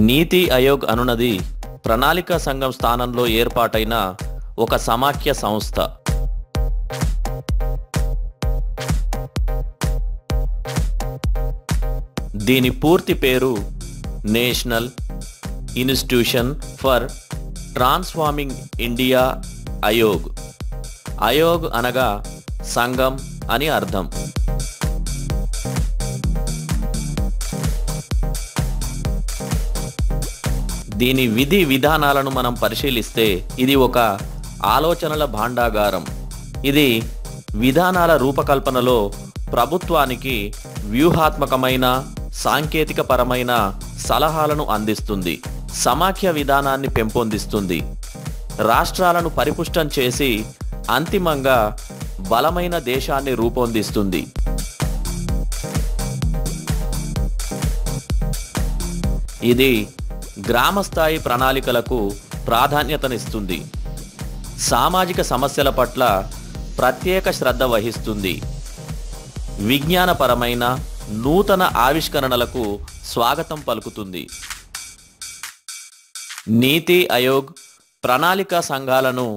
నీతి ఆయోగ్ అనునది ప్రణాళికా సంఘం స్థానంలో ఏర్పాటైన ఒక సమాఖ్య సంస్థ. దీని పూర్తి పేరు national institution for transforming India Aayog. Aayog అనగా సంఘం అని అర్థం. దీని విధి విధానాలను మనం పరిశీలిస్తే ఇది ఒక ఆలోచనల భాండాగారం. ఇది విధానాల రూపకల్పనలో ప్రభుత్వానికి వ్యూహాత్మకమైన సాంకేతికపరమైన సలహాలను అందిస్తుంది, సమాఖ్య విధానాన్ని పెంపొందిస్తుంది, రాష్ట్రాలను పరిపుష్టం చేసి అంతిమంగా బలమైన దేశాన్ని రూపొందిస్తుంది. ఇది గ్రామస్థాయి ప్రణాళికలకు ప్రాధాన్యతనిస్తుంది, సామాజిక సమస్యల పట్ల ప్రత్యేక శ్రద్ధ వహిస్తుంది, విజ్ఞానపరమైన నూతన ఆవిష్కరణలకు స్వాగతం పలుకుతుంది. నీతి ఆయోగ్ ప్రణాళికా సంఘాలను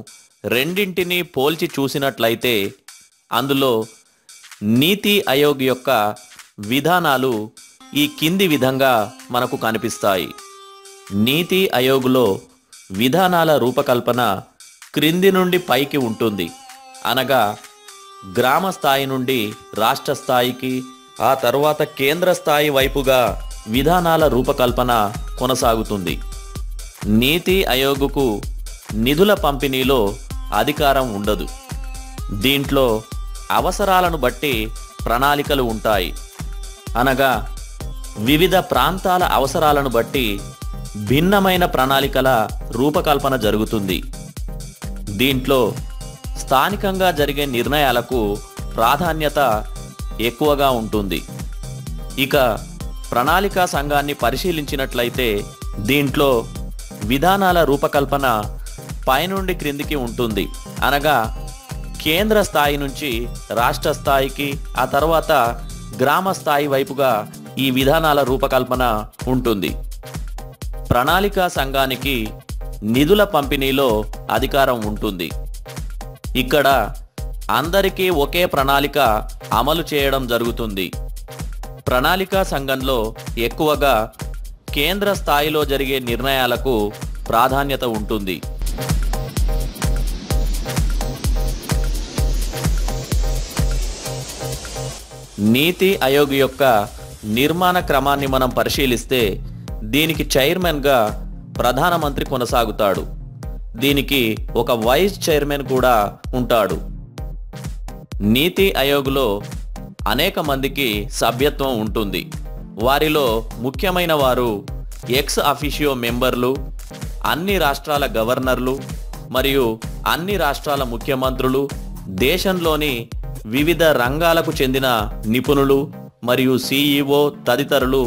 రెండింటినీ పోల్చి చూసినట్లయితే అందులో నీతి ఆయోగ్ యొక్క విధానాలు ఈ కింది విధంగా మనకు కనిపిస్తాయి. నీతి ఆయోగ్లో విధానాల రూపకల్పన క్రింది నుండి పైకి ఉంటుంది, అనగా గ్రామ స్థాయి నుండి రాష్ట్ర స్థాయికి, ఆ తర్వాత కేంద్ర స్థాయి వైపుగా విధానాల రూపకల్పన కొనసాగుతుంది. నీతి ఆయోగ్కు నిధుల పంపిణీలో అధికారం ఉండదు. దీంట్లో అవసరాలను బట్టి ప్రణాళికలు ఉంటాయి, అనగా వివిధ ప్రాంతాల అవసరాలను బట్టి భిన్నమైన ప్రణాళికల రూపకల్పన జరుగుతుంది. దీంట్లో స్థానికంగా జరిగే నిర్ణయాలకు ప్రాధాన్యత ఎక్కువగా ఉంటుంది. ఇక ప్రణాళికా సంఘాన్ని పరిశీలించినట్లయితే దీంట్లో విధానాల రూపకల్పన పైనుండి క్రిందికి ఉంటుంది, అనగా కేంద్ర స్థాయి నుంచి రాష్ట్ర స్థాయికి, ఆ తర్వాత గ్రామ స్థాయి వైపుగా ఈ విధానాల రూపకల్పన ఉంటుంది. ప్రణాళికా సంఘానికి నిధుల పంపిణీలో అధికారం ఉంటుంది. ఇక్కడ అందరికీ ఒకే ప్రణాళిక అమలు చేయడం జరుగుతుంది. ప్రణాళికా సంఘంలో ఎక్కువగా కేంద్ర స్థాయిలో జరిగే నిర్ణయాలకు ప్రాధాన్యత ఉంటుంది. నీతి ఆయోగ్ యొక్క నిర్మాణ క్రమాన్ని మనం పరిశీలిస్తే దీనికి చైర్మన్గా ప్రధానమంత్రి కొనసాగుతాడు. దీనికి ఒక వైస్ చైర్మన్ కూడా ఉంటాడు. నీతి ఆయోగ్లో అనేక మందికి సభ్యత్వం ఉంటుంది. వారిలో ముఖ్యమైన వారు ఎక్స్ అఫిషియో మెంబర్లు, అన్ని రాష్ట్రాల గవర్నర్లు మరియు అన్ని రాష్ట్రాల ముఖ్యమంత్రులు, దేశంలోని వివిధ రంగాలకు చెందిన నిపుణులు మరియు సిఇఓ తదితరులు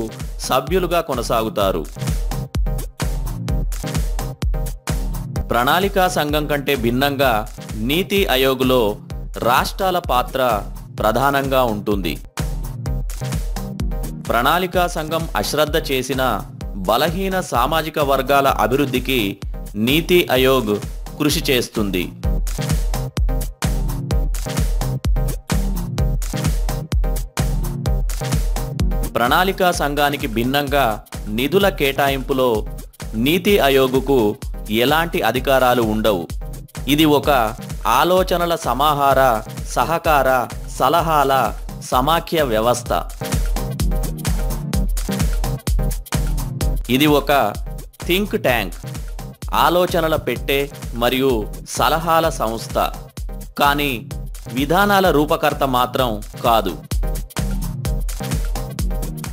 సభ్యులుగా కొనసాగుతారు. ప్రణాళికా సంఘం కంటే భిన్నంగా నీతి ఆయోగ్లో రాష్ట్రాల పాత్ర ప్రధానంగా ఉంటుంది. ప్రణాళికా సంఘం అశ్రద్ధ చేసిన బలహీన సామాజిక వర్గాల అభివృద్ధికి నీతి ఆయోగ్ కృషి చేస్తుంది. ప్రణాళికా సంఘానికి భిన్నంగా నిధుల కేటాయింపులో నీతి ఆయోగ్కు ఎలాంటి అధికారాలు ఉండవు. ఇది ఒక ఆలోచనల సమాహార, సహకార, సలహాల సమాఖ్య వ్యవస్థ. ఇది ఒక థింక్ ట్యాంక్, ఆలోచనల పెట్టె మరియు సలహాల సంస్థ, కానీ విధానాల రూపకర్త మాత్రం కాదు.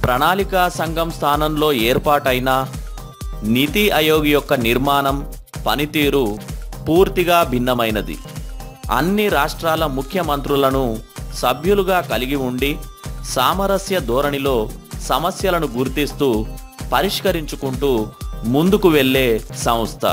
ప్రణాళికా సంఘం స్థానంలో ఏర్పాటైన నీతి ఆయోగ్ యొక్క నిర్మాణం, పనితీరు పూర్తిగా భిన్నమైనది. అన్ని రాష్ట్రాల ముఖ్యమంత్రులను సభ్యులుగా కలిగి ఉండి సామరస్య ధోరణిలో సమస్యలను గుర్తిస్తూ పరిష్కరించుకుంటూ ముందుకు వెళ్ళే సంస్థ.